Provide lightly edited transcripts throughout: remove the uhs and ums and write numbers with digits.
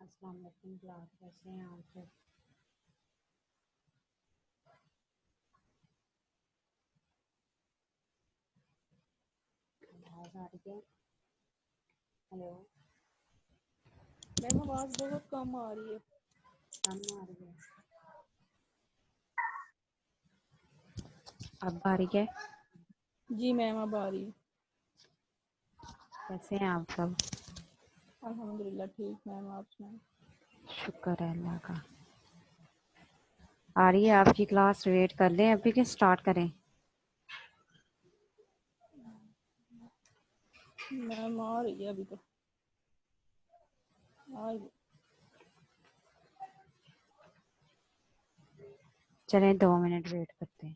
السلام علیکم کلاس، کیسے ہیں آپ سب؟ آواز آ رہی ہے؟ ہیلو، میم آواز بہت کم آ رہی ہے. کم آ رہی ہے؟ اب آ رہی ہے؟ جی میم اب آ رہی ہے. کیسے ہیں آپ سب؟ الحمدللہ ٹھیک میم، آپ سنائیں. شکر ہے اللہ کا. آ رہی ہے آپ کی کلاس؟ ویٹ کر لیں ابھی کہ اسٹارٹ کریں؟ میم آ رہی ہے ابھی تو آ رہی ہے. چلیں 2 منٹ ویٹ کرتے ہیں.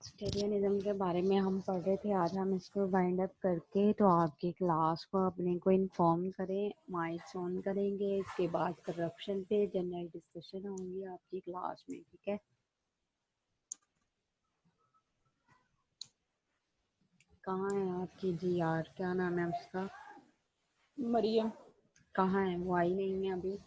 سیکٹیرینزم کے بارے میں ہم پڑھ رہے تھے، آج ہم اس کو وائنڈ اپ کر کے تو آپ کی کلاس کو اپنے کو انفارم کریں. مائکس آن کریں گے، اس کے بعد کرپشن پہ جنرل ڈسکشن ہوں گی آپ کی کلاس میں، ٹھیک ہے؟ کہاں ہے آپ کی جی آر؟ کیا نام ہے اس کا؟ مریم. کہاں ہے وہ؟ آئی نہیں ہے ابھی.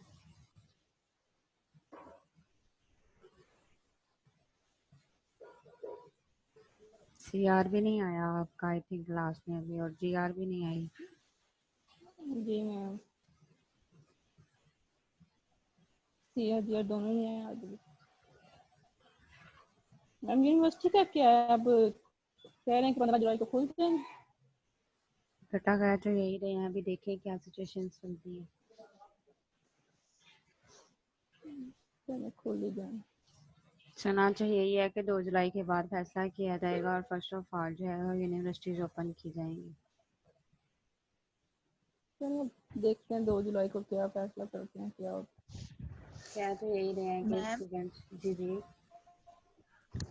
سی آر بھی نہیں آیا آپ کا آئی تھنک کلاس میں ابھی، اور جی آر بھی نہیں آئی. جی میم سی آر جی آر دونوں نہیں آئے آج بھی. میم یونیورسٹی کا کیا ہے؟ اب کہہ رہے ہیں کہ 15 جولائی کو کھل جائیں گے. بیٹا گیا تو یہی رہے ہیں، ابھی دیکھیں کیا سچویشن چلتی ہے. چلے کھل ہی جائیں. چنانچہ یہی ہے کہ 2 جولائی کے بعد فیصلہ کیا جائے گا اور فرسٹ آف آل جو ہے وہ یونیورسٹیز اوپن کی جائیں گی. چلو دیکھتے ہیں 2 جولائی کو کیا فیصلہ کرتے ہیں، کیا ہوتا کیا تو یہی رہے ہیں کہ میم اسٹوڈینٹس. جی جی.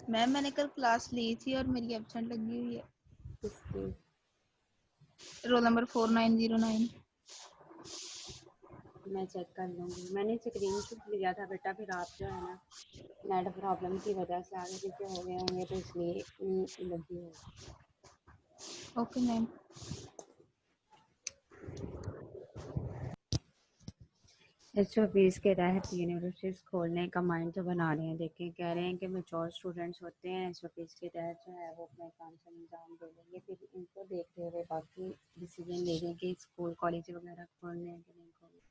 میم میں نے کل کلاس لی تھی اور میری ایبسینٹ لگی ہوئی ہے. کس کی؟ Roll number 4909. میں چیک کر لوں گی. میں نے اسکرین شاٹ لیا تھا بیٹا، پھر آپ جو ہے نا نیٹ پرابلم کی وجہ سے آگے پیچھے ہو گئے ہوں گے تو اس لیے لگی ہوگی. Okay ma'am. S O Ps کے تحت یونیورسٹیز کھولنے کا مائنڈ تو بنا رہے ہیں. دیکھیں کہہ رہے ہیں کہ میچور اسٹوڈنٹس ہوتے ہیں ایس او پیز کے تحت جو ہے وہ اپنے کام سے انجام دے لیں گے، پھر ان کو دیکھتے ہوئے باقی ڈیسیجن لے لیں کہ اسکول کالج وغیرہ کھولنے ہیں کہ نہیں کھولنے.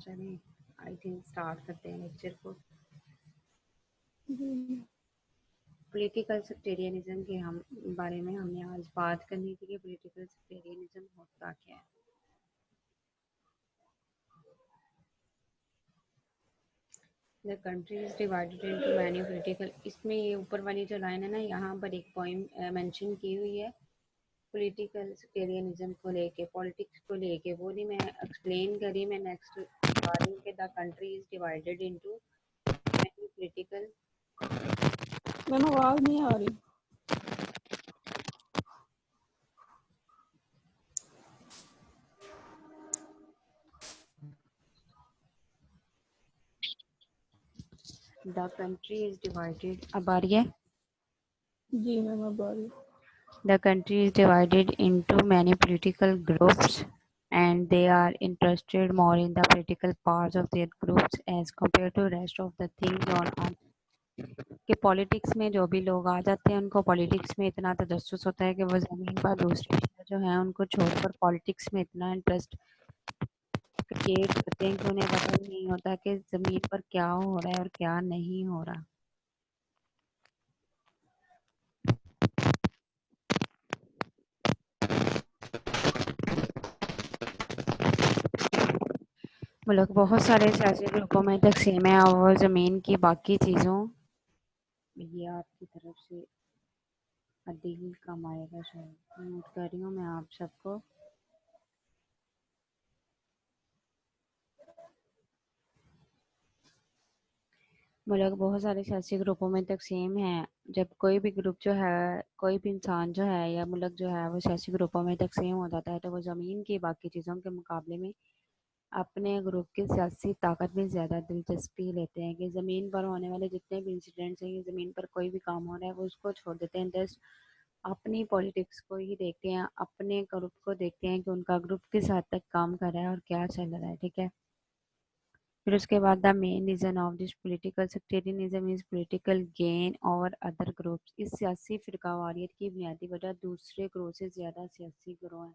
چلیں آئی تھنک اسٹارٹ کرتے ہیں لیکچر کو. ہے. پولیٹیکل سیکٹیرینزم کے بارے میں ہم نے آج بات کرنی تھی کہ پولیٹیکل سیکٹیرینزم ہوتا کیا ہے. The country is divided into many political. اس میں یہ اوپر والی جو لائن ہے نا، یہاں پر ایک پوائنٹ مینشن کی ہوئی ہے پولیٹیکل سیکٹیرینزم کو لے کے، پالیٹکس کو لے کے. وہ نہیں میں ایکسپلین کری، میں نیکسٹ بتا رہی ہوں کہ the country is divided into many political. Ma'am آواز نہیں آ رہی. The country is divided. اب آ رہی ہے؟ جی میم اب آ رہی ہے. The country is divided into many political groups and they are interested more in the political parts of their groups as compared to rest of the things on earth. کہ politics میں جو بھی لوگ آ جاتے ہیں ان کو پالیٹکس میں اتنا تجسس ہوتا ہے کہ وہ زمین پر دوسری چیزیں جو ہیں ان کو چھوڑ کر پالیٹکس میں اتنا انٹرسٹ کریٹ کرتے ہیں کہ انہیں پتہ ہی نہیں ہوتا کہ زمین پر کیا ہو رہا ہے اور کیا نہیں ہو رہا. ملک بہت سارے سیاسی گروپوں میں تقسیم ہے اور زمین کی باقی چیزوں یہ آپ کی طرف سے عدیل کم آئے گا شاید. نوٹ کر رہی ہوں میں آپ سب کو. ملک بہت سارے سیاسی گروپوں میں تقسیم ہے. جب کوئی بھی گروپ جو ہے، کوئی بھی انسان جو ہے یا ملک جو ہے وہ سیاسی گروپوں میں تقسیم ہو جاتا ہے تو وہ زمین کی باقی چیزوں کے مقابلے میں اپنے گروپ کی سیاسی طاقت میں زیادہ دلچسپی لیتے ہیں کہ زمین پر ہونے والے جتنے بھی انسیڈنٹس ہیں، یہ زمین پر کوئی بھی کام ہو رہا ہے وہ اس کو چھوڑ دیتے ہیں، جسٹ اپنی پولیٹکس کو ہی دیکھتے ہیں، اپنے گروپ کو دیکھتے ہیں کہ ان کا گروپ کس حد تک کام کر رہا ہے اور کیا چل رہا ہے. ٹھیک ہے. پھر اس کے بعد the main reason of this political sectarianism is political gain over other groups. اس سیاسی فرقہ واریت کی بنیادی وجہ دوسرے گروہ سے زیادہ سیاسی گروہ ہیں.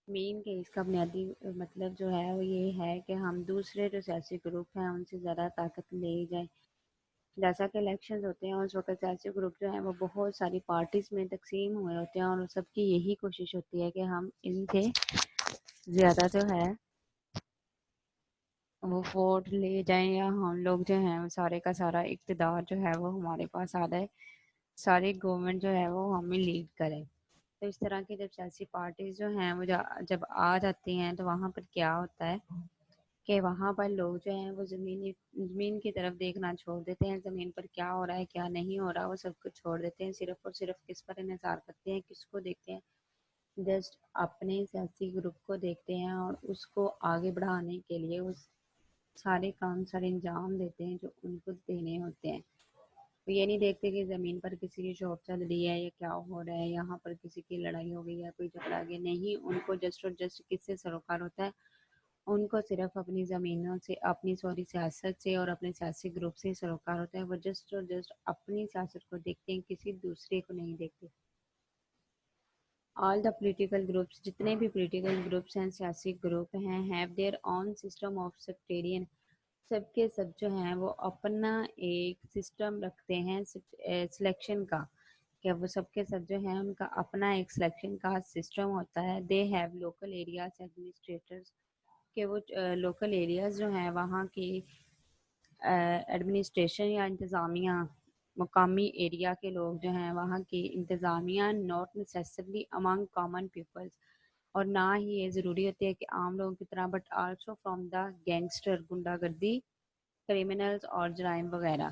مین کہ اس کا بنیادی مطلب جو ہے وہ یہ ہے کہ ہم دوسرے جو سیاسی گروپ ہیں ان سے زیادہ طاقت لے جائیں. جیسا کہ الیکشنز ہوتے ہیں اس وقت سیاسی گروپ جو ہیں وہ بہت ساری پارٹیز میں تقسیم ہوئے ہوتے ہیں اور سب کی یہی کوشش ہوتی ہے کہ ہم ان سے زیادہ جو ہے وہ ووٹ لے جائیں یا ہم لوگ جو ہیں وہ سارے کا سارا اقتدار جو ہے وہ ہمارے پاس آ جائے، ساری گورنمنٹ جو ہے وہ ہمیں لیڈ کرے. تو اس طرح کی جب سیاسی پارٹیز جو ہیں وہ جب آ جاتی ہیں تو وہاں پر کیا ہوتا ہے کہ وہاں پر لوگ جو ہیں وہ زمین کی طرف دیکھنا چھوڑ دیتے ہیں، زمین پر کیا ہو رہا ہے کیا نہیں ہو رہا وہ سب کچھ چھوڑ دیتے ہیں، صرف اور صرف کس پر انحصار کرتے ہیں، کس کو دیکھتے ہیں، جسٹ اپنے سیاسی گروپ کو دیکھتے ہیں اور اس کو آگے بڑھانے کے لیے اس سارے کام سر انجام دیتے ہیں جو ان کو دینے ہوتے ہیں. وہ یہ نہیں دیکھتے کہ زمین پر کسی کی شاپ چل رہی ہے یا کیا ہو رہا ہے، یہاں پر کسی کی لڑائی ہو گئی ہے، کوئی جھگڑا گیا، نہیں. ان کو جسٹ اور جسٹ کس سے سروکار ہوتا ہے، ان کو صرف اپنی زمینوں سے سیاست سے اور اپنے سیاسی گروپ سے سروکار ہوتا ہے. وہ جسٹ اور جسٹ اپنی سیاست کو دیکھتے ہیں، کسی دوسرے کو نہیں دیکھتے. آل دا پولیٹیکل گروپس، جتنے بھی پولیٹیکل گروپس ہیں، سیاسی گروپ ہیں، have their own system of sectarian. سب کے سب جو ہیں وہ اپنا ایک سسٹم رکھتے ہیں سلیکشن کا، کہ وہ سب کے سب جو ہیں ان کا اپنا ایک سلیکشن کا سسٹم ہوتا ہے. They have local areas administrators, کہ وہ لوکل ایریاز جو ہیں وہاں کی ایڈمنسٹریشن یا انتظامیہ، مقامی ایریا کے لوگ جو ہیں وہاں کی انتظامیہ، ناٹ نیسیسرلی امنگ کامن پیپلز، اور نہ ہی یہ ضروری ہوتی ہے کہ عام لوگوں کی طرح، but also from the gangster, گنڈا گردی، کریمنلز اور جرائم وغیرہ.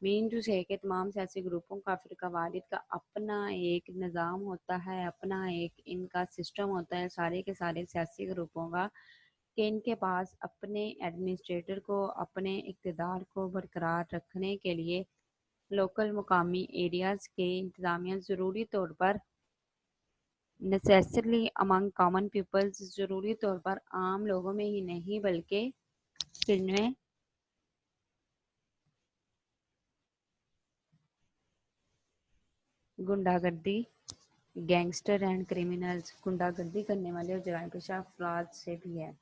مین ٹو سے کہ تمام سیاسی گروپوں کا فرقہ واریت کا اپنا ایک نظام ہوتا ہے، اپنا ایک ان کا سسٹم ہوتا ہے سارے کے سارے سیاسی گروپوں کا، کہ ان کے پاس اپنے ایڈمنسٹریٹر کو، اپنے اقتدار کو برقرار رکھنے کے لیے لوکل مقامی ایریاز کے انتظامیہ ضروری طور پر نیسیسرلی امنگ کامن پیپلز، ضروری طور پر عام لوگوں میں ہی نہیں بلکہ ان میں گنڈا گردی، گینگسٹر اینڈ کریمنلز، گنڈا گردی کرنے والے اور جرائم پیشہ افراد سے بھی ہے.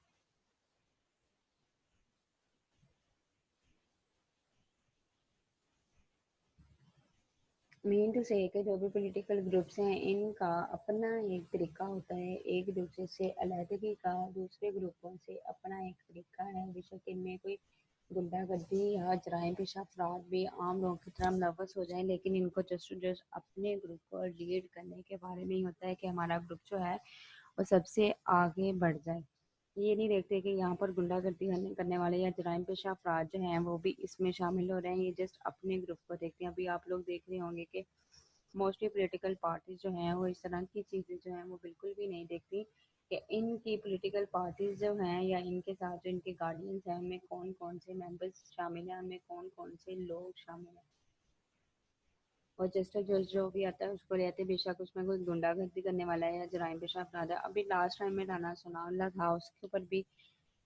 مین ٹو سے کہ جو بھی پولیٹیکل گروپس ہیں ان کا اپنا ایک طریقہ ہوتا ہے ایک دوسرے سے علیحدگی کا، دوسرے گروپوں سے اپنا ایک طریقہ ہے. بے شک ان میں کوئی گنڈا گردی یا جرائم پیشہ افراد بھی عام لوگوں کی طرح ملوث ہو جائیں، لیکن ان کو جسٹ اپنے گروپ کو لیڈ کرنے کے بارے میں ہی ہوتا ہے کہ ہمارا گروپ جو ہے وہ سب سے آگے بڑھ جائے. یہ نہیں دیکھتے کہ یہاں پر گنڈا گردی کرنے والے یا جرائم پیشہ افراد جو ہیں وہ بھی اس میں شامل ہو رہے ہیں، یہ جسٹ اپنے گروپ کو دیکھتے ہیں. ابھی آپ لوگ دیکھ رہے ہوں گے کہ موسٹلی پولیٹیکل پارٹیز جو ہیں وہ اس طرح کی چیزیں جو ہیں وہ بالکل بھی نہیں دیکھتی کہ ان کی پولیٹیکل پارٹیز جو ہیں یا ان کے ساتھ جو ان کے گارڈینس ہیں ان میں کون کون سے ممبرس شامل ہیں، ان میں کون کون سے لوگ شامل ہیں، اور جو بھی آتا ہے اس کو رہتے بے شک اس میں کوئی گنڈا گردی کرنے والا ہے یا جرائم پیشہ افراد ہے. ابھی لاسٹ ٹائم میں رانا ثناء اللہ تھا، اس کے اوپر بھی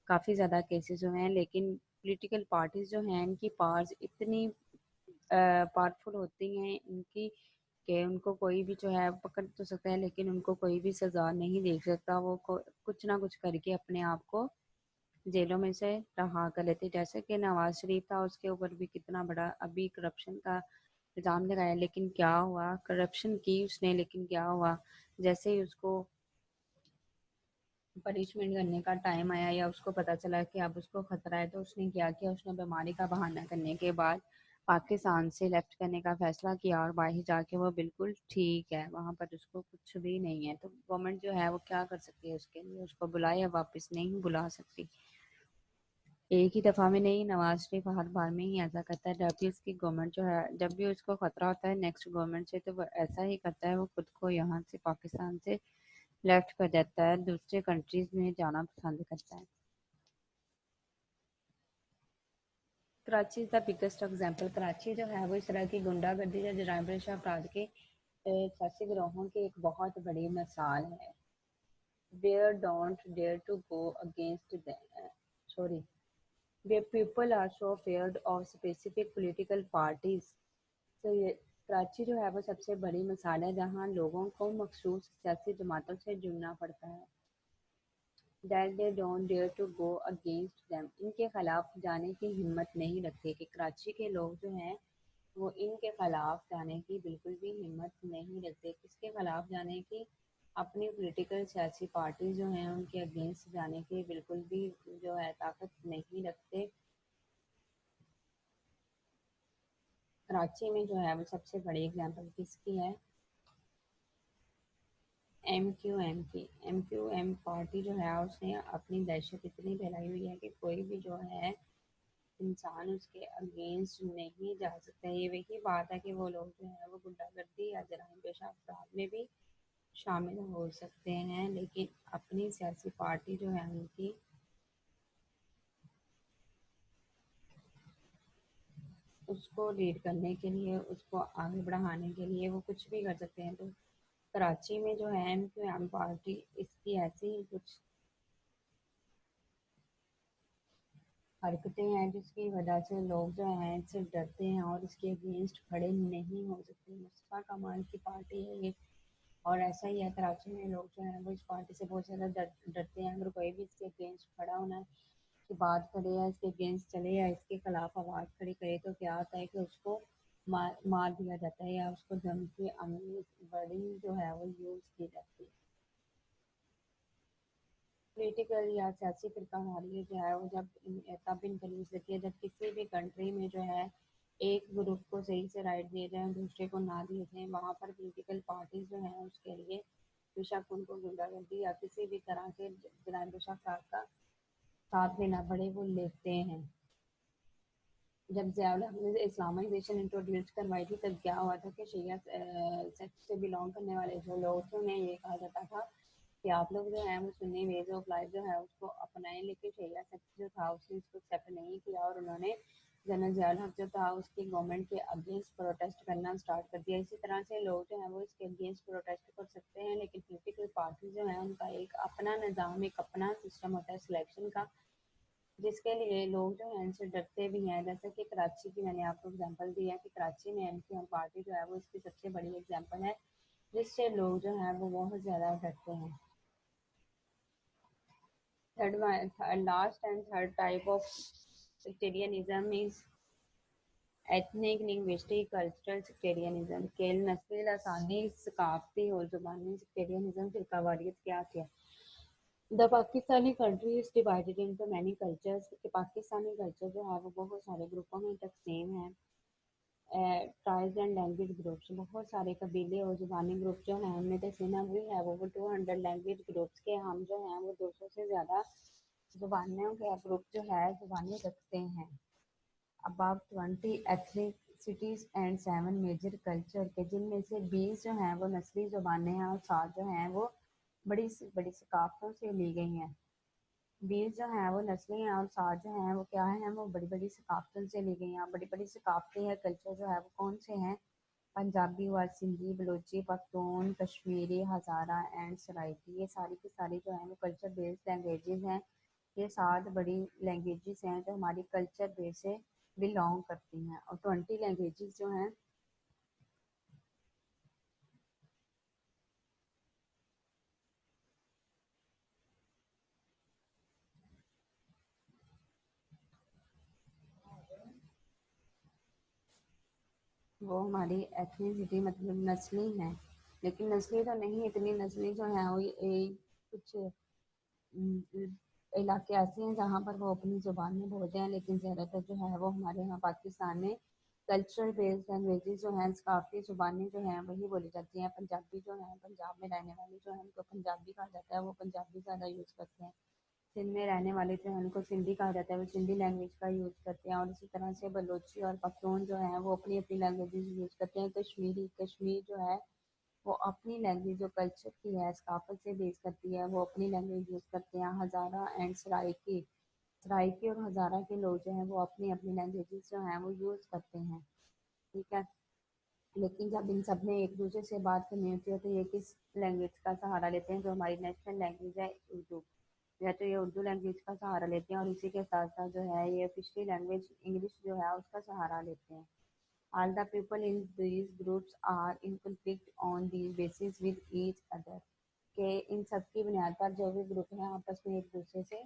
کافی زیادہ کیسز ہوئے ہیں، لیکن پولیٹیکل پارٹیز جو ہیں ان کی پاورز اتنی پاورفل ہوتی ہیں ان کی کہ ان کو کوئی بھی جو ہے پکڑ تو سکتا ہے لیکن ان کو کوئی بھی سزا نہیں دے سکتا. وہ کچھ نہ کچھ کر کے اپنے آپ کو جیلوں میں سے رہا کر لیتے. جیسے کہ نواز شریف تھا، اس کے اوپر بھی کتنا بڑا ابھی کرپشن کا الزام لگایا، لیکن کیا ہوا، کرپشن کی اس نے، لیکن کیا ہوا، جیسے ہی اس کو پنشمنٹ کرنے کا ٹائم آیا یا اس کو پتہ چلا کہ اب اس کو خطرہ ہے، تو اس نے کیا کیا، اس نے بیماری کا بہانہ کرنے کے بعد پاکستان سے لیفٹ کرنے کا فیصلہ کیا اور باہر جا کے وہ بالکل ٹھیک ہے، وہاں پر اس کو کچھ بھی نہیں ہے. تو گورنمنٹ جو ہے وہ کیا کر سکتی ہے اس کے لیے، اس کو بلائے، واپس نہیں بلا سکتی. ایک ہی دفعہ میں نہیں، نواز شریف ہر بار میں ہی ایسا کرتا ہے. جب بھی اس کی گورنمنٹ جو ہے، جب بھی اس کو خطرہ ہوتا ہے نیکسٹ گورنمنٹ سے، تو وہ ایسا ہی کرتا ہے، وہ خود کو یہاں سے پاکستان سے لیفٹ کر دیتا ہے، دوسرے کنٹریز میں جانا پسند کرتا ہے. کراچی از دا بگیسٹ ایگزامپل. کراچی جو ہے وہ اس طرح کی گنڈا گردی یا جرائم پیشہ افراد کے سیاسی گروہوں کی ایک بہت بڑی مثال ہے. where don't dare to go against them, where people are so feared of specific political parties. تو یہ کراچی جو ہے وہ سب سے بڑی مثال ہے جہاں لوگوں کو مخصوص سیاسی جماعتوں سے جڑنا پڑتا ہے. that they don't dare to go against them, ان کے خلاف جانے کی ہمت نہیں رکھتے. کہ کراچی کے لوگ جو ہیں وہ ان کے خلاف جانے کی بالکل بھی ہمت نہیں رکھتے. کس کے خلاف جانے کی؟ اپنی پولیٹیکل سیاسی پارٹی جو ہیں ان کے اگینسٹ جانے کی بالکل بھی جو ہے طاقت نہیں رکھتے. کراچی میں جو ہے وہ سب سے بڑی اگزامپل کس کی ہے؟ ایم کیو ایم کی. ایم کیو ایم پارٹی جو ہے اس نے اپنی دہشت اتنی پھیلائی ہوئی ہے کہ کوئی بھی جو ہے انسان اس کے اگینسٹ نہیں جا سکتا. یہ وہی بات ہے کہ وہ لوگ جو ہیں وہ گنڈا گردی یا جرائم پیشہ افراد میں بھی شامل ہو سکتے ہیں، لیکن اپنی سیاسی پارٹی جو ہے ان کی اس کو لیڈ کرنے کے لیے، اس کو آگے بڑھانے کے لیے وہ کچھ بھی کر سکتے ہیں. تو کراچی میں جو ہے ایم کیو ایم پارٹی اس کی ایسی کچھ حرکتیں ہیں جس کی وجہ سے لوگ جو ہیں اس سے ڈرتے ہیں اور اس کے اگینسٹ کھڑے نہیں ہو سکتے. مصطفیٰ کمال کی پارٹی ہے یہ، اور ایسا ہی ہے کراچی میں لوگ جو ہیں وہ اس پارٹی سے بہت زیادہ ڈرتے ہیں. اگر کوئی بھی اس کے اگینسٹ کھڑا ہونا کی بات کرے یا اس کے اگینسٹ چلے یا اس کے خلاف آواز کھڑی کرے تو کیا ہوتا ہے کہ اس کو مار دیا جاتا ہے یا اس کو دھمکی بڑی جو ہے وہ یوز کی جاتی ہے. پولیٹیکل یا سیاسی فرقہ واریت جو ہے وہ تب انکریز ہوتی ہے جب کسی بھی کنٹری میں جو ہے ایک گروپ کو صحیح سے رائٹ دیے جائیں دوسرے کو نہ دیے جائیں. وہاں پر پولیٹیکل پارٹیز جو ہیں اس کے لیے بے شک ان کو گنڈا گردی یا کسی بھی طرح کے جرائم پیشہ افراد کا ساتھ دینا پڑے وہ لیتے ہیں. جب ضیاء الحق نے اسلامائزیشن انٹروڈیوس کروائی تھی تب کیا ہوا تھا کہ شیعہ سیکٹ سے بلانگ کرنے والے جو لوگ تھے انہیں یہ کہا جاتا تھا کہ آپ لوگ جو ہیں وہ سنی ویز آف لائف جو ہے اس کو اپنائیں، لیکن شیعہ سیکٹ جو تھا اس نے اس کو ایکسیپٹ نہیں کیا اور انہوں نے جنرل ضیاء الحق جو تھا اس کی گورنمنٹ کے اگینسٹ پروٹیسٹ کرنا اسٹارٹ کر دیا. اسی طرح سے لوگ جو ہیں وہ اس کے اگینسٹ پروٹیسٹ کر سکتے ہیں، لیکن پولیٹیکل پارٹی جو ہیں ان کا ایک اپنا نظام، ایک اپنا سسٹم ہوتا ہے سلیکشن کا، جس کے لیے لوگ جو ہیں ان سے ڈرتے بھی ہیں. جیسے کہ کراچی کی میں نے آپ کو اگزامپل دی ہے کہ کراچی میں ایم کیو ایم پارٹی جو ہے وہ اس کی سب سے بڑی اگزامپل ہے جس سے لوگ جو ہیں وہ بہت زیادہ ڈرتے ہیں. Last and third type of sectarianism is ethnic, linguistic, cultural sectarianism. کھیل نسلی، لسانی، ثقافتی اور زبانی sectarianism فرقہ واریت کیا ہے؟ The Pakistani country is divided into many cultures. کہ پاکستانی کلچر جو ہے وہ بہت سارے گروپوں میں تقسیم ہے. ٹرائبز اینڈ لینگویج گروپس، بہت سارے قبیلے اور زبانی گروپ جو ہیں ان میں تقسیم ہوئی ہے وہ 200 لینگویج گروپس کے. ہم جو ہیں وہ 200 سے زیادہ زبانوں کے گروپ جو ہے زبانیں رکھتے ہیں. About 20 ethnicities and 7 major culture کے جن میں سے 20 جو ہیں وہ نسلی زبانیں ہیں اور 7 جو ہیں وہ بڑی بڑی ثقافتوں سے لی گئی ہیں. 20 جو ہیں وہ نسلی ہیں اور 7 جو ہیں وہ کیا ہیں، وہ بڑی بڑی ثقافتوں سے لی گئی ہیں. بڑی بڑی ثقافتیں یا کلچر جو ہے وہ کون سے ہیں؟ پنجابی اور سندھی، بلوچی، پختون، کشمیری، ہزارہ اینڈ سرائکی. یہ ساری کی ساری جو ہیں وہ کلچر بیسڈ لینگویجز ہیں. یہ 7 بڑی لینگویجز ہیں جو ہماری کلچر بیس سے بلانگ کرتی ہیں. اور 20 لینگویجز جو ہیں وہ ہماری ایتھنیسٹی مطلب نسلی ہیں، لیکن نسلی تو نہیں، اتنی نسلی جو ہیں وہ کچھ علاقے ایسے ہیں جہاں پر وہ اپنی زبان میں بولتے ہیں، لیکن زیادہ تر جو ہے وہ ہمارے یہاں پاکستان میں کلچرل بیسڈ لینگویجز جو ہیں، ثقافتی زبانیں جو ہیں وہی بولی جاتی ہیں. پنجابی جو ہیں، پنجاب میں رہنے والے جو ہیں ان کو پنجابی کہا جاتا ہے، وہ پنجابی زیادہ یوز کرتے ہیں. سندھ میں رہنے والے جو ہیں ان کو سندھی کہا جاتا ہے، وہ سندھی لینگویج کا یوز کرتے ہیں. اور اسی طرح سے بلوچی اور پختون جو ہیں وہ اپنی اپنی لینگویجز یوز کرتے ہیں. کشمیر جو ہے وہ اپنی لینگویج جو کلچر کی ہے، ثقافت سے بیس کرتی ہے، وہ اپنی لینگویج یوز کرتے ہیں. ہزارہ اینڈ سرائکی سرائکی اور ہزارہ کے لوگ جو ہیں وہ اپنی اپنی لینگویجز جو ہیں وہ یوز کرتے ہیں، ٹھیک ہے، لیکن جب ان سب نے ایک دوسرے سے بات کرنی ہوتی ہے تو یہ کس لینگویج کا سہارا لیتے ہیں؟ جو ہماری نیشنل لینگویج ہے اردو، یا تو یہ اردو لینگویج کا سہارا لیتے ہیں، اور اسی کے ساتھ ساتھ جو ہے یہ پچھلی لینگویج انگلش جو ہے اس کا سہارا لیتے ہیں۔ All the people in these groups are in conflict on these basis with each other، کہ ان سب کی بنیاد پر جو بھی گروپ ہیں آپس میں ایک دوسرے سے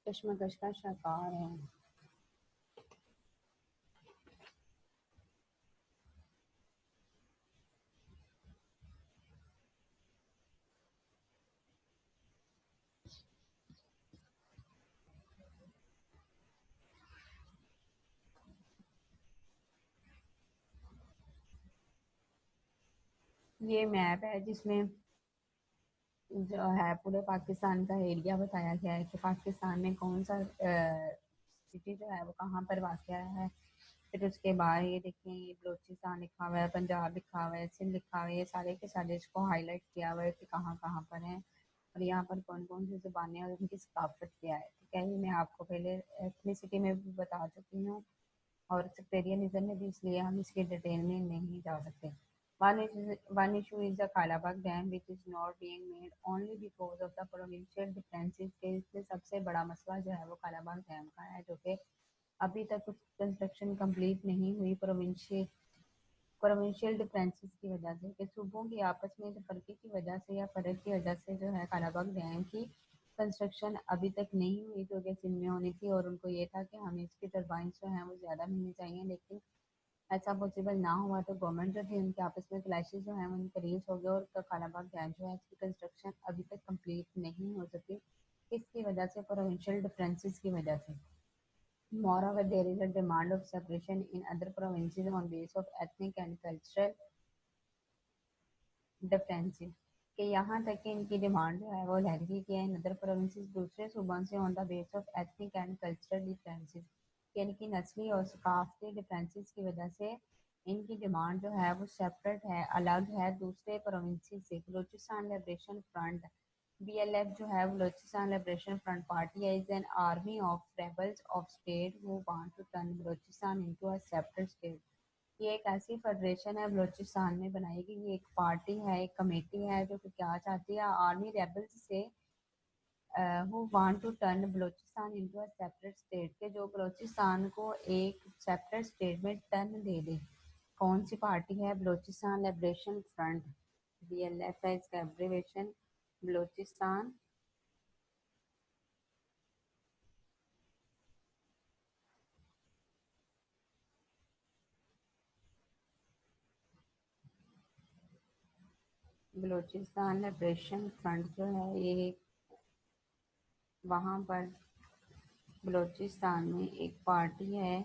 کشمکش کا شکار ہیں۔ یہ میپ ہے جس میں جو ہے پورے پاکستان کا ایریا بتایا گیا ہے کہ پاکستان میں کون سا سٹی جو ہے وہ کہاں پر واقع ہے۔ پھر اس کے بعد یہ دیکھیں یہ بلوچستان لکھا ہوا ہے، پنجاب لکھا ہوا ہے، سندھ لکھا ہوا ہے، یہ سارے کے سارے اس کو ہائی لائٹ کیا ہوا ہے کہ کہاں کہاں پر ہیں اور یہاں پر کون کون سی زبانیں اور ان کی ثقافت کیا ہے، ٹھیک ہے۔ یہ میں آپ کو پہلے ایتھنیسٹی میں بھی بتا چکی ہوں اور سیکٹیرینزم میں بھی، اس لیے ہم اس کی ڈیٹیل میں نہیں جا سکتے۔ One issue is the Kalabagh Dam which is not being made only because of the provincial differences، کہ اس میں سب سے بڑا مسئلہ جو ہے وہ کالا باغ ڈیم کا ہے، جو کہ ابھی تک اس کنسٹرکشن کمپلیٹ نہیں ہوئی پروونشل ڈفرینسز کی وجہ سے، کہ صوبوں کی آپس میں فرقے کی وجہ سے یا فرق کی وجہ سے جو ہے کالا باغ ڈیم کی کنسٹرکشن ابھی تک نہیں ہوئی جو کہ سندھ میں ہونی تھی، اور ان کو یہ تھا کہ ہمیں اس کی ٹربائنس جو ہیں وہ زیادہ ملنی چاہیے، لیکن ایسا پاسبل نہ ہوا تو گورنمنٹ جو تھی ان کے آپس میں کلیشز جو ہیں وہ انکریز ہو گئے اور کالا باغ ڈیم جو ہے اس کی کنسٹرکشن ابھی تک کمپلیٹ نہیں ہو سکی، کس کی وجہ سے؟ پروونشل ڈفرینسز کی وجہ سے۔ Moreover, there is a demand of separation in other provinces on base of ethnic and cultural differences، کہ یہاں تک کہ ان کی ڈیمانڈ جو ہے وہ لہرکی کی ہے ان ادر پروونسز دوسرے صوبوں سے on the base of ethnic and cultural differences, کہ ان کی نسلی اور ثقافتی ڈفرینسز کی وجہ سے ان کی ڈیمانڈ جو ہے وہ سیپریٹ ہے، الگ ہے دوسرے پروونسز سے۔ بلوچستان لبریشن فرنٹ BLF جو ہے بلوچستان لبریشن فرنٹ پارٹی ہے، is an army of ریبلز of state who want to turn Balochistan into a separate state۔ یہ ایک ایسی فیڈریشن ہے بلوچستان میں بنائی گئی، یہ ایک پارٹی ہے، ایک کمیٹی ہے جو کہ کیا چاہتی ہے؟ آرمی ریبلز سے who want to turn Balochistan into a separate state، کہ جو بلوچستان کو ایک سیپریٹ اسٹیٹ میں ٹرن دے دے۔ کون سی پارٹی ہے؟ بلوچستان لبریشن فرنٹ، BLF ہے اس کا abbreviation, Balochistan Balochistan liberation front جو ہے یہ وہاں پر بلوچستان میں ایک پارٹی ہے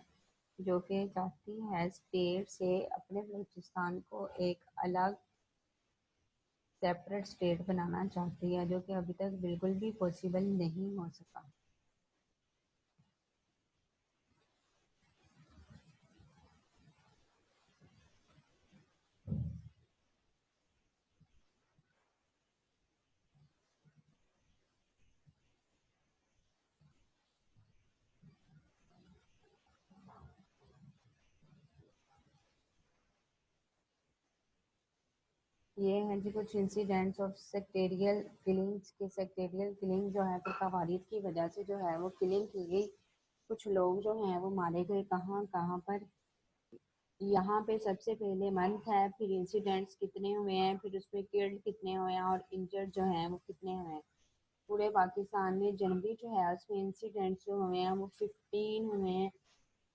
جو کہ چاہتی ہے اسٹیٹ سے اپنے بلوچستان کو ایک الگ سیپریٹ اسٹیٹ بنانا چاہتی ہے، جو کہ ابھی تک بالکل بھی پاسبل نہیں ہو سکا۔ یہ ہیں جی کچھ انسیڈنٹس آف سیکٹیریل کلنگس، کے سیکٹیریل کلنگ جو ہے فرقہ واریت کی وجہ سے جو ہے وہ کلنگ کی گئی، کچھ لوگ جو ہیں وہ مارے گئے، کہاں کہاں پر؟ یہاں پہ سب سے پہلے منتھ ہے، پھر انسیڈنٹس کتنے ہوئے ہیں، پھر اس میں کلڈ کتنے ہوئے ہیں اور انجرڈ جو ہیں وہ کتنے ہوئے ہیں۔ پورے پاکستان میں جنوری جو ہے اس میں انسیڈنٹس جو ہوئے ہیں وہ 15 ہوئے ہیں،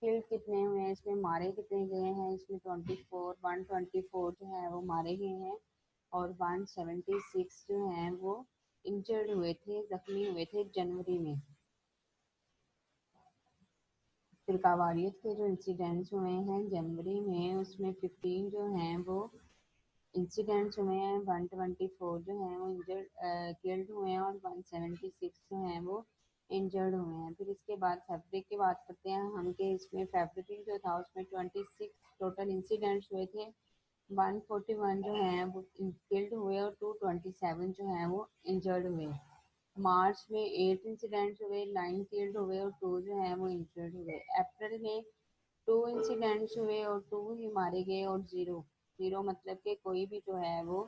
کلڈ کتنے ہوئے ہیں، اس میں مارے کتنے گئے ہیں، اس میں 124 جو ہے وہ مارے گئے ہیں اور 176 جو ہیں وہ انجرڈ ہوئے تھے، زخمی ہوئے تھے جنوری میں۔ فرقہ واریت کے جو انسیڈنٹس ہوئے ہیں جنوری میں اس میں 15 جو ہیں وہ انسیڈنٹس ہوئے ہیں، 124 جو ہیں وہ کلڈ ہوئے ہیں اور 176 جو ہیں وہ انجرڈ ہوئے ہیں۔ پھر اس کے بعد فیبرری کی بات کرتے ہیں ہم، کہ اس میں فیبرری جو تھا اس میں 26 ٹوٹل انسیڈنٹس ہوئے تھے، 141 جو ہیں وہ کلڈ ہوئے اور 227 جو ہیں وہ انجرڈ ہوئے۔ مارچ میں 8 انسیڈنٹس ہوئے، 9 کلڈ ہوئے اور 2 جو ہیں وہ انجرڈ ہوئے. اپریل میں 2 انسیڈنٹس ہوئے اور 2 ہی مارے گئے اور 0 مطلب کہ کوئی بھی جو ہے وہ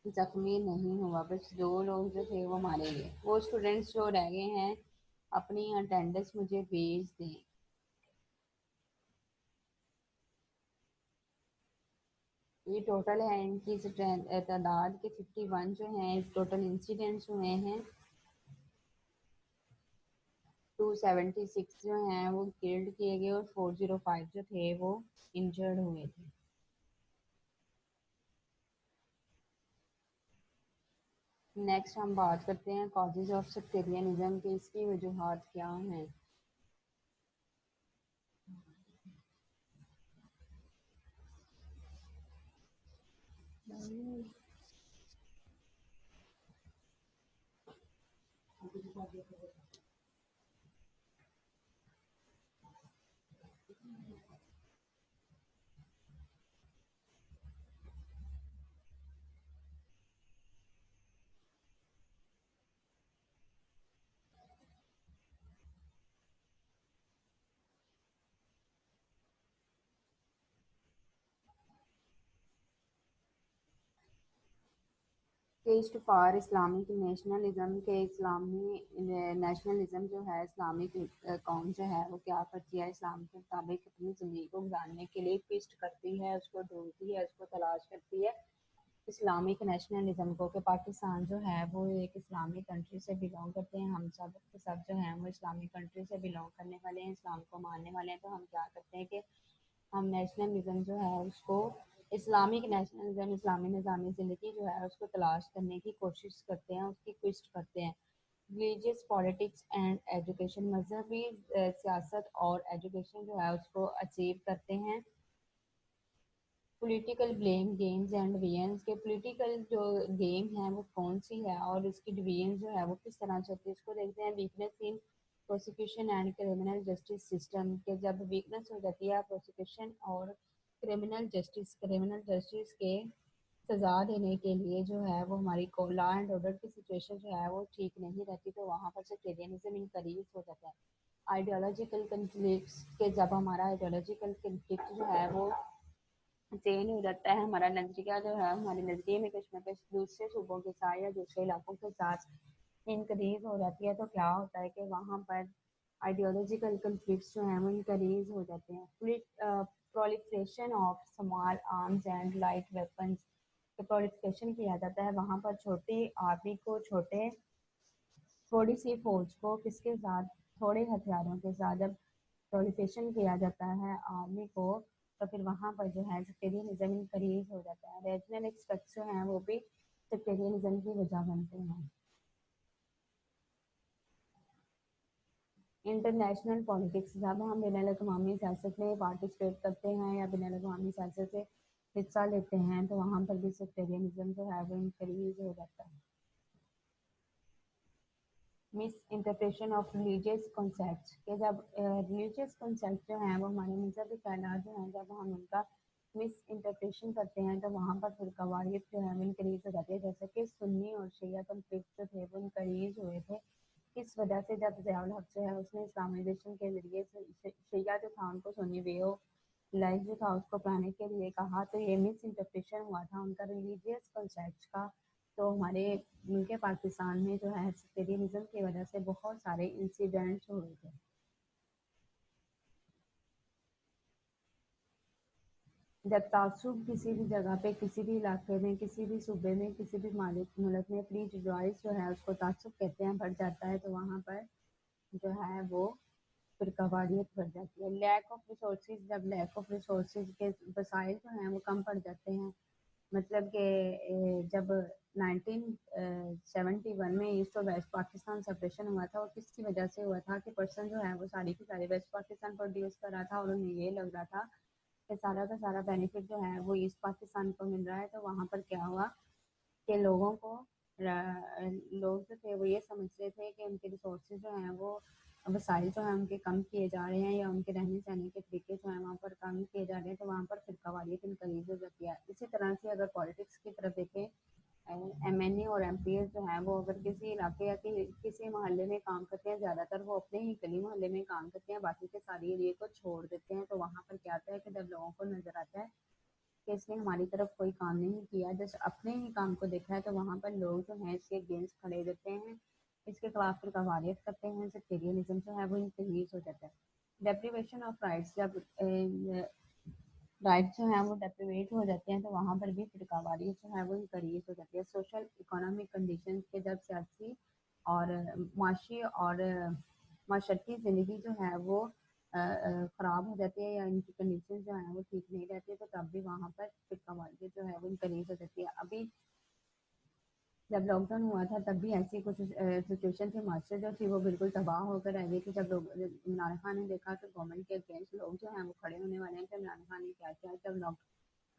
زخمی نہیں ہوا، بس 2 لوگ جو تھے وہ مارے گئے. وہ اسٹوڈینٹس جو رہ گئے ہیں اپنی اٹینڈنس مجھے بھیج دیں. یہ ٹوٹل ہے ان کی تعداد کے 51 جو ہیں ٹوٹل انسیڈنٹس ہوئے ہیں. 276 جو ہیں وہ کلڈ کیے گئے اور 405 جو تھے وہ انجرڈ ہوئے تھے. نیکسٹ ہم بات کرتے ہیں کازز آف سیکٹیرینزم کی، اس کی وجوہات کیا ہیں. ٹیسٹ فار اسلامک نیشنلزم کے اسلامی نیشنلزم جو ہے اسلامک قوم جو ہے وہ کیا کرتی ہے، اسلام کے مطابق اپنی زندگی کو گزارنے کے لیے کوشش کرتی ہے، اس کو ڈھونڈتی ہے، اس کو تلاش کرتی ہے اسلامک نیشنلزم کو. کہ پاکستان جو ہے وہ ایک اسلامی کنٹری سے بلونگ کرتے ہیں، ہم سب کے سب جو ہیں وہ اسلامی کنٹری سے بلونگ کرنے والے ہیں، اسلام کو ماننے والے ہیں. تو ہم کیا کرتے ہیں کہ ہم نیشنلزم جو ہے اس کو اسلامک نیشنلزم اسلامی نظامی زندگی جو ہے اس کو تلاش کرنے کی کوشش کرتے ہیں، اس کی کوشش کرتے ہیں. ریلیجیس پالیٹکس اینڈ ایجوکیشن، مذہبی سیاست اور ایجوکیشن جو ہے اس کو اچیو کرتے ہیں. Political blame games and divisions کے پولیٹیکل جو گیم ہے وہ کون سی ہے اور اس کی ڈویژن جو ہے وہ کس طرح سے ہوتی ہے، اس کو دیکھتے ہیں. Weakness in prosecution and criminal justice system, کہ جب ویکنیس ہو جاتی ہے پروسیکیوشن اور کرمنل جسٹس کے سزا دینے کے لیے جو ہے وہ ہماری لا اینڈ آرڈر کی سچویشن جو ہے وہ ٹھیک نہیں رہتی، تو وہاں پر سیکٹیرینزم انکریز ہو جاتا ہے. آئیڈیالوجیکل کنفلکٹس، کہ جب ہمارا آئیڈیالوجیکل کنفلکٹ جو ہے وہ چینج ہو جاتا ہے، ہمارا نظریہ جو ہے ہمارے نظریے میں کچھ نہ کچھ دوسرے صوبوں کے ساتھ یا دوسرے علاقوں کے ساتھ انکریز ہو جاتی ہے، تو کیا ہوتا ہے کہ وہاں پر آئیڈیالوجیکل کنفلکٹس جو ہیں وہ انکریز ہو جاتے ہیں. Proliferation of small arms and light weapons, proliferation کیا جاتا ہے وہاں پر چھوٹی آرمی کو، تھوڑی سی فوج کو کس کے ساتھ، تھوڑے ہتھیاروں کے ساتھ جب پرولیفریشن کیا جاتا ہے آرمی کو، تو پھر وہاں پر جو ہے سیکٹیرینزم انکریز ہو جاتا ہے. ریجنل ایکسپیکٹس جو ہیں وہ بھی سیکٹیرینزم کی وجہ بنتے ہیں. انٹرنیشنل پالیٹکس، جب ہم بین الاقوامی سیاست میں پارٹیسپیٹ کرتے ہیں یا بین الاقوامی سیاست سے حصہ لیتے ہیں تو وہاں پر بھی سیکٹیرینزم جو ہے وہ انکریز ہو جاتا ہے. مس انٹرپریشن آف ریلیجیس کنسیپٹس، کہ جب ریلیجیس کنسیپٹ جو ہیں وہ ہمارے مذہبی خیالات جو ہیں جب ہم ان کا مس انٹرپریشن کرتے ہیں تو وہاں پر فرقہ واریت جو ہے وہ انکریز ہو جاتی ہے. جیسے کہ سنی اور شیعہ کنفلکٹ جو تھے وہ انکریز ہوئے تھے، اس وجہ سے جب ضیاء الحق جو ہے اس نے اسلامائزیشن کے ذریعے سے شیعہ جو تھا ان کو سنی وے آف لائف جو تھا اس کو اپنانے کے لیے کہا، تو یہ مس انٹرپریشن ہوا تھا ان کا ریلیجیس کنسیپٹ کا. تو ہمارے ملک پاکستان میں جو ہے سیکٹیرینزم کی وجہ سے بہت سارے انسیڈنٹس ہوئے تھے. جب تعصب کسی بھی جگہ پہ، کسی بھی علاقے میں، کسی بھی صوبے میں، کسی بھی ملک میں اپنی چوائس جو ہے اس کو تعصب کہتے ہیں بڑھ جاتا ہے، تو وہاں پر جو ہے وہ فرقہ واریت بڑھ جاتی ہے. لیک آف ریسورسز، جب لیک آف ریسورسز کے وسائل جو ہیں وہ کم پڑ جاتے ہیں، مطلب کہ جب 1971 میں ایسٹ اور ویسٹ پاکستان سپریشن ہوا تھا، اور کس کی وجہ سے ہوا تھا کہ پرسن جو ہے وہ ساری کی ساری ویسٹ پاکستان پروڈیوس کر رہا تھا اور انہیں یہ لگ رہا تھا کہ سارا کا سارا بینیفٹ جو ہے وہ ایسٹ پاکستان کو مل رہا ہے. تو وہاں پر کیا ہوا کہ لوگ جو تھے وہ یہ سمجھتے تھے کہ ان کے ریسورسز جو ہیں وہ وسائل جو ہیں ان کے کم کیے جا رہے ہیں یا ان کے رہنے سہنے کے طریقے جو ہیں وہاں پر کم کیے جا رہے ہیں تو وہاں پر فرقہ واریت انکریز ہو جاتی ہے. اسی طرح سے اگر پالیٹکس کی طرف دیکھیں ایم این اے اور ایم پی ایس جو ہیں وہ اگر کسی علاقے یا کسی محلے میں کام کرتے ہیں زیادہ تر وہ اپنے ہی گلی محلے میں کام کرتے ہیں, باقی کے سارے ایریے کو چھوڑ دیتے ہیں. تو وہاں پر کیا ہوتا ہے کہ جب لوگوں کو نظر آتا ہے کہ اس نے ہماری طرف کوئی کام نہیں کیا, جس اپنے ہی کام کو دیکھا ہے, تو وہاں پر لوگ جو ہیں اس کے اگینسٹ کھڑے دیتے ہیں, اس کے خلاف پھر قواریت کرتے ہیں, سیکٹیرینزم جو ہے وہ انکریز ہو جاتا ہے. ڈیپریویشن آف رائٹس, جب رائٹس جو ہیں وہ ڈیپریویٹ ہو جاتے ہیں تو وہاں پر بھی فرقہ واریت جو ہے وہ انکریز ہو جاتی ہے. سوشل اکنامک کنڈیشن کے جب سیاسی اور معاشی اور معاشرتی زندگی جو ہے وہ خراب ہو جاتی ہے یا ان کی کنڈیشن جو ہیں وہ ٹھیک نہیں رہتی, تو تب بھی وہاں پر فرقہ واریت جو ہے وہ انکریز ہو جاتی ہے. ابھی جب لاک ڈاؤن ہوا تھا تب بھی ایسی کچھ سچویشن تھی, معاشرے جو تھی وہ بالکل تباہ ہو کر رہ گئی تھی. جب لوگ عمران خان نے دیکھا کہ گورنمنٹ کے اگینسٹ لوگ جو ہیں وہ کھڑے ہونے والے ہیں, تو عمران خان نے کیا کیا, جب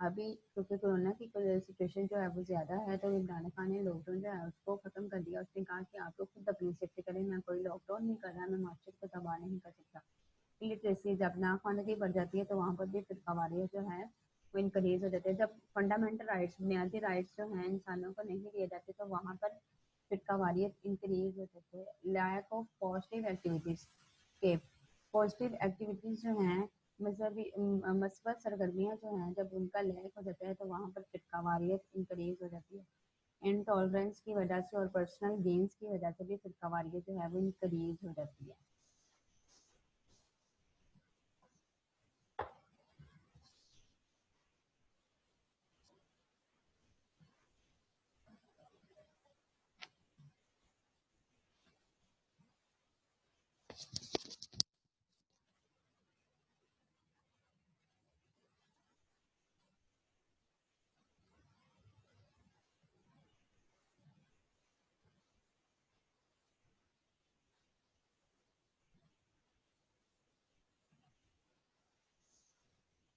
ابھی کیونکہ کورونا کی سچویشن جو ہے وہ زیادہ ہے, تو عمران خان نے لاک ڈاؤن جو ہے اس کو ختم کر دیا. اس نے کہا کہ آپ لوگ خود اپنی سیفٹی کریں, میں کوئی لاک ڈاؤن نہیں کر رہا, میں معاشرے کو تباہ نہیں کر سکتا. لٹریسی جب ناخواندگی بڑھ جاتی ہے تو وہاں پر بھی فرقہ واریت جو ہے وہ انکریز ہو جاتے ہیں. جب فنڈامنٹل رائٹس, بنیادی رائٹس جو ہیں انسانوں کو نہیں دیے جاتے تو وہاں پر فرقہ واریت انکریز ہو جاتے ہیں. لیک آف پازیٹیو ایکٹیویٹیز, کے پازیٹیو ایکٹیویٹیز جو ہیں مثبت سرگرمیاں جو ہیں جب ان کا لیک ہو جاتا ہے تو وہاں پر فرقہ واریت انکریز ہو جاتی ہے. انٹالرنس کی وجہ سے اور پرسنل گینز کی وجہ سے بھی فرقہ واریت جو ہے وہ انکریز ہو جاتی ہے.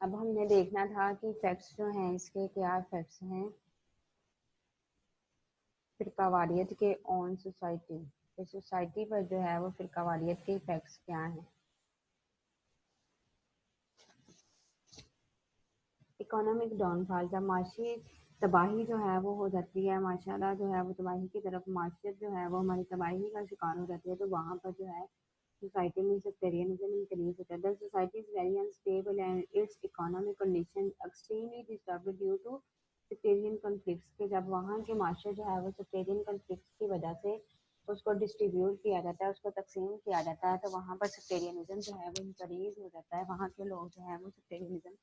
اب ہم نے دیکھنا تھا کہ فیکٹس جو ہیں اس کے کیا افیکٹس ہیں فرقہ واریت کے آن سوسائٹی, سوسائٹی پر جو ہے وہ فرقہ واریت کے افیکٹس کیا ہیں. اکنامک ڈاؤن فال, جب معاشی تباہی جو ہے وہ ہو جاتی ہے, معاشرہ جو ہے وہ تباہی کی طرف, معاشرت جو ہے وہ ہماری تباہی کا شکار ہو جاتی ہے, تو وہاں پر جو ہے سوسائٹی میں سیکٹیرینزم انکریز ہوتا ہے. The society is very unstable and its economic condition extremely disturbed due to sectarian conflicts, کہ جب وہاں کے معاشرے جو ہے وہ sectarian conflicts کی وجہ سے اس کو ڈسٹریبیوٹ کیا جاتا ہے, اس کو تقسیم کیا جاتا ہے, تو وہاں پر سیکٹیرینزم جو ہے وہ انکریز ہو جاتا ہے. وہاں کے لوگ جو ہیں وہ سیکٹیرینزم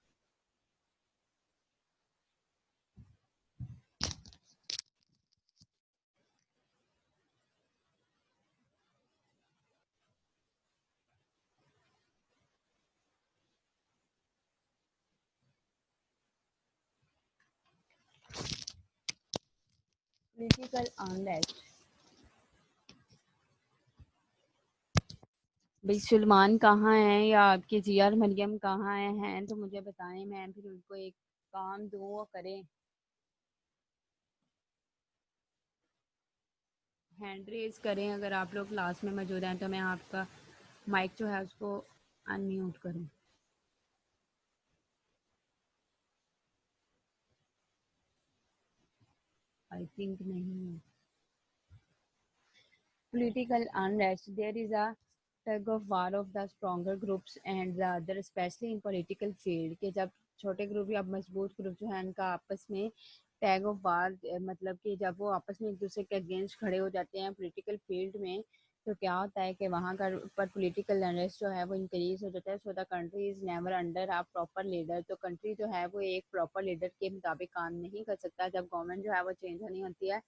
پولیٹیکل انریسٹ. بھائی سلمان کہاں ہیں یا آپ کے جی آر مریم کہاں ہیں تو مجھے بتائیں, میں پھر ان کو ایک کام دوں وہ کریں. ہینڈ ریز کریں اگر آپ لوگ کلاس میں موجود ہیں, تو میں آپ کا مائک جو ہے اس کو ان میوٹ کروں. آئی تھنک نہیں ہے. Political unrest. There is a tug of war of the stronger groups and the other, especially in political field, کہ جب چھوٹے گروپ یا مضبوط گروپ جو ہیں ان کا آپس میں ٹیگ آف وار, مطلب کہ جب وہ آپس میں ایک دوسرے کے اگینسٹ کھڑے ہو جاتے ہیں پولیٹیکل فیلڈ میں, تو کیا ہوتا ہے کہ وہاں کا پر پولیٹیکل انریسٹ جو ہے وہ انکریز ہو جاتا ہے. So the country is never under a proper leader, تو کنٹری جو ہے وہ ایک پراپر لیڈر کے مطابق کام نہیں کر سکتا. جب گورنمنٹ جو ہے وہ چینج ہونی ہوتی ہے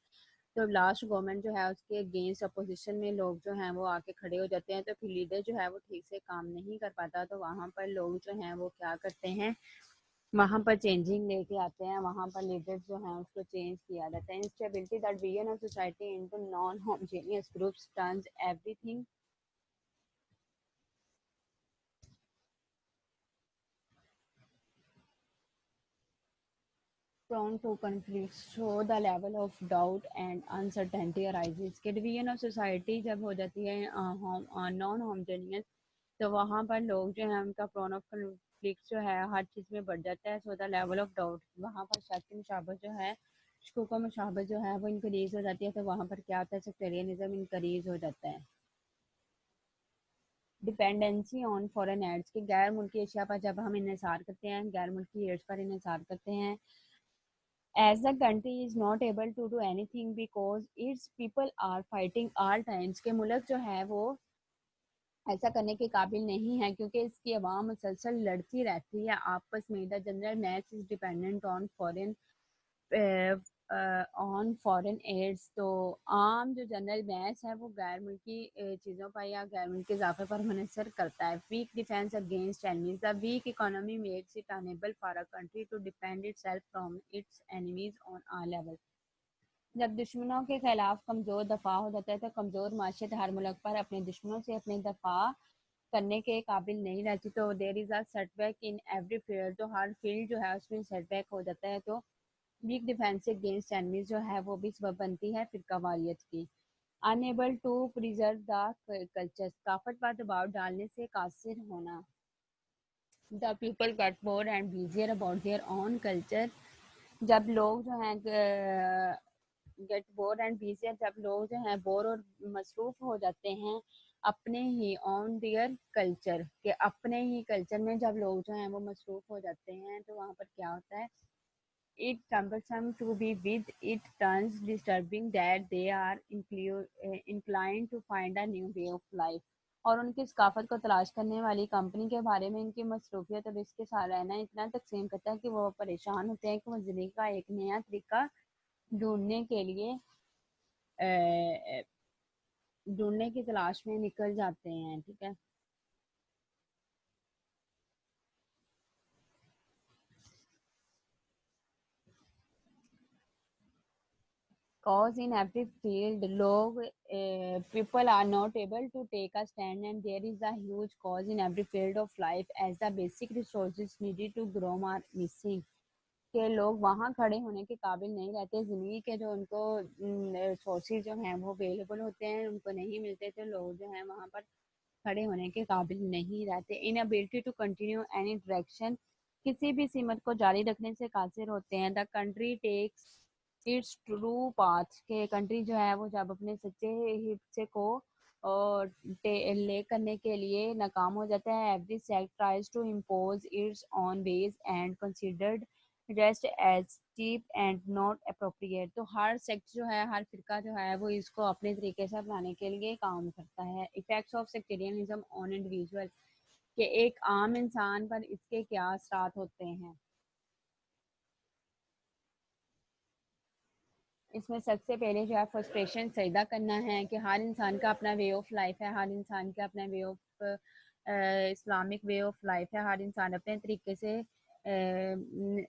تو لاسٹ گورنمنٹ جو ہے اس کے اگینسٹ اپوزیشن میں لوگ جو ہیں وہ آ کے کھڑے ہو جاتے ہیں, تو پھر لیڈر جو ہے وہ ٹھیک سے کام نہیں کر پاتا. تو وہاں پر لوگ جو ہیں وہ کیا کرتے ہیں, وہاں پر چینجنگ لے کے آتے ہیں, وہاں پر لیڈر جو ہیں اس کو چینج کیا جاتا ہے. Instability that division of society into naan homogeneous groups turns every thing. prone to conflicts, so the level of doubt and uncertainty arises. کہ division of society جب ہو جاتی ہے نان ہوموجینیس تو وہاں پر لوگ جو ہیں ان کا prone of conflict جو ہے ہر چیز میں بڑھ جاتا ہے. so the level of doubt وہاں پر شک کی مشابہت جو ہے شکوک و مشابہت جو ہے وہ انکریز ہو جاتی ہے. تو وہاں پر کیا ہوتا ہے سیکٹیرینزم انکریز ہو جاتا ہے. ڈپینڈنسی آن فورن ایڈس کہ غیر ملکی اشیاء پر جب ہم انحصار کرتے ہیں غیر ملکی ایڈس پر انحصار کرتے ہیں. As the country is not able to do anything because its people are fighting all times کہ ملک جو ہے وہ ایسا کرنے کے قابل نہیں ہے کیونکہ اس کی عوام مسلسل لڑتی رہتی ہے آپس میں. The general match is dependent on foreign aids تو عام جو جنرل میچ ہے وہ غیر ملکی چیزوں پر یا غیر ملکی اضافے پر منحصر کرتا ہے. Weak defence against enemies the weak economy makes it enable for a country to depend itself from its enemies on all level. جب دشمنوں کے خلاف کمزور دفاع ہو جاتا ہے تو کمزور معیشت ہر ملک پر اپنے دشمنوں سے اپنے دفاع کرنے کے قابل نہیں رہتی. تو there is a setback in every field تو ہر فیلڈ جو ہے اس میں سیٹ بیک ہو جاتا ہے. تو ویک ڈیفینس اگینسٹ اینیمیز جو ہے وہ بھی سبب بنتی ہے فرقہ واریت کی. Unable to preserve the culture ثقافت پر دباؤ ڈالنے سے قاصر ہونا. The people get bore and bizarre about their own culture جب لوگ جو ہیں گیٹ بور اینڈ بیزیئر جب لوگ جو ہیں بور اور مصروف ہو جاتے ہیں اپنے ہی آن دیئر کلچر کہ اپنے ہی کلچر میں جب لوگ جو ہیں وہ مصروف ہو جاتے ہیں تو وہاں پر کیا ہوتا ہے it troublesome to be with it turns disturbing that they are inclined to find a new way of life. اور ان کی ثقافت کو تلاش کرنے والی کمپنی کے بارے میں ان کی مصروفیت اب اس کے ساتھ رہنا اتنا تقسیم کرتا ہے کہ وہ پریشان ہوتے ہیں کہ وہ زندگی کا ایک نیا طریقہ ڈھونڈنے کے لیے ڈھونڈنے کی تلاش میں نکل جاتے ہیں. ٹھیک ہے. Cause in every field log people are not able to take a stand and there is a huge cause in every field of life as the basic resources needed to grow are missing کہ لوگ وہاں کھڑے ہونے کے قابل نہیں رہتے. زندگی کے جو ان کو ریسورسز جو ہیں وہ اویلیبل ہوتے ہیں ان کو نہیں ملتے تو لوگ جو ہیں وہاں پر کھڑے ہونے کے قابل نہیں رہتے. inability to continue any direction کسی بھی سمت کو جاری رکھنے سے قاصر ہوتے ہیں. the country takes its true path کہ کنٹری جو ہے وہ جب اپنے سچے حصے کو لے کرنے کے لیے ناکام ہو جاتا ہے. every sect tries to impose its own ways and considered rest as cheap and not appropriate تو ہر سیکٹ جو ہے ہر فرقہ جو ہے وہ اس کو اپنے طریقے سے اپنانے کے لیے کام کرتا ہے. effects of sectarianism on individual کہ ایک عام انسان پر اس کے کیا اثرات ہوتے ہیں. اس میں سب سے پہلے جو ہے فرسٹریشن سجدہ کرنا ہے کہ ہر انسان کا اپنا وے آف لائف ہے ہر انسان کا اپنا way of Islamic way of life ہے. ہر انسان اپنے طریقے سے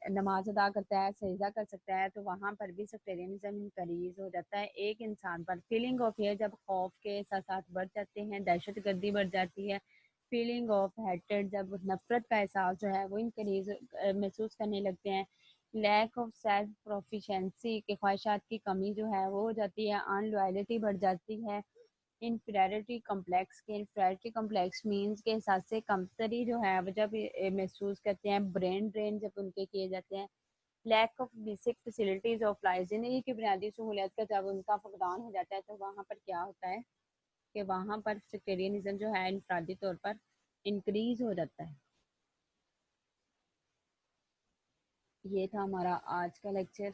نماز ادا کرتا ہے سجدہ کر سکتا ہے تو وہاں پر بھی سیکٹیرینزم انکریز ہو جاتا ہے. ایک انسان پر فیلنگ آف فیئر جب خوف کے احساسات بڑھ جاتے ہیں دہشت گردی بڑھ جاتی ہے. فیلنگ آف ہیٹرڈ جب نفرت کا احساس جو ہے وہ انکریز محسوس کرنے لگتے ہیں. لیک آف سیلف پروفیشنسی کے خواہشات کی کمی جو ہے وہ ہو جاتی ہے. ان لوائلٹی بڑھ جاتی ہے. انفیریٹی کمپلیکس کے انفیریٹی کمپلیکس مینس کے احساس سے کمتری جو ہے وہ جب محسوس کرتے ہیں. برین ڈرین جب ان کے کیے جاتے ہیں. Lack of basic facilities of life زندگی کی بنیادی سہولیات کا جب ان کا فقدان ہو جاتا ہے تو وہاں پر کیا ہوتا ہے کہ وہاں پر سیکٹیرینزم جو ہے انفرادی طور پر انکریز ہو جاتا ہے. یہ تھا ہمارا آج کا لیکچر.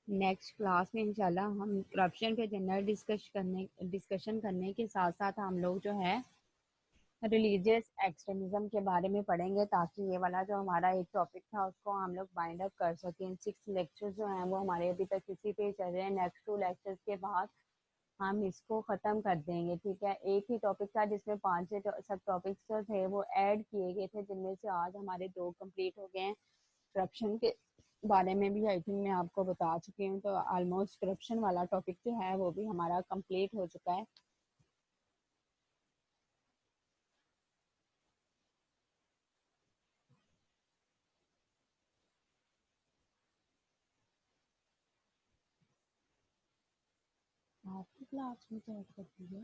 نیکسٹ کلاس میں انشاءاللہ ہم کرپشن پہ جنرل ڈسکشن کرنے کے ساتھ ساتھ ہم لوگ جو ہے ریلیجیس ایکسٹریمزم کے بارے میں پڑھیں گے، تاکہ یہ والا جو ہمارا ایک ٹاپک تھا اس کو ہم لوگ بائنڈ اپ کر سکیں۔ 6 لیکچر جو ہیں وہ ہمارے ابھی تک اسی پہ چل رہے ہیں۔ نیکسٹ 2 لیکچرز کے بعد ہم اس کو ختم کر دیں گے، ٹھیک ہے۔ ایک ہی ٹاپک تھا جس میں 5 سب ٹاپکس جو تھے وہ ایڈ کیے گئے تھے، جن میں سے آج ہمارے 2 کمپلیٹ ہو گئے ہیں۔ کرپشن کے بارے میں بھی آئی تھنک میں آپ کو بتا چکی ہوں، تو آلموسٹ کرپشن والا ٹاپک جو ہے وہ بھی ہمارا کمپلیٹ ہو چکا ہے۔ آپ کی کلاس میں چیک کرتی ہے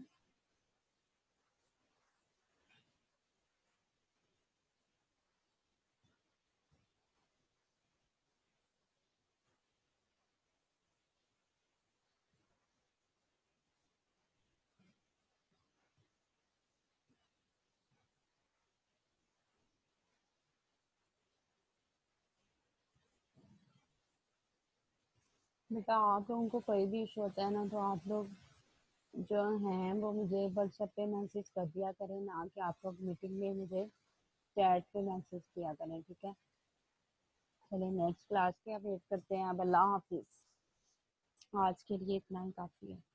بیٹا، آپ لوگوں کو کوئی بھی ایشو ہوتا ہے نا تو آپ لوگ جو ہیں وہ مجھے واٹس ایپ پہ میسج کر دیا کریں، نہ کہ آپ لوگ میٹنگ میں مجھے چیٹ پہ میسج کیا کریں، ٹھیک ہے۔ چلیں نیکسٹ کلاس کے ویٹ کرتے ہیں۔ اب اللہ حافظ، آج کے لیے اتنا ہی کافی ہے۔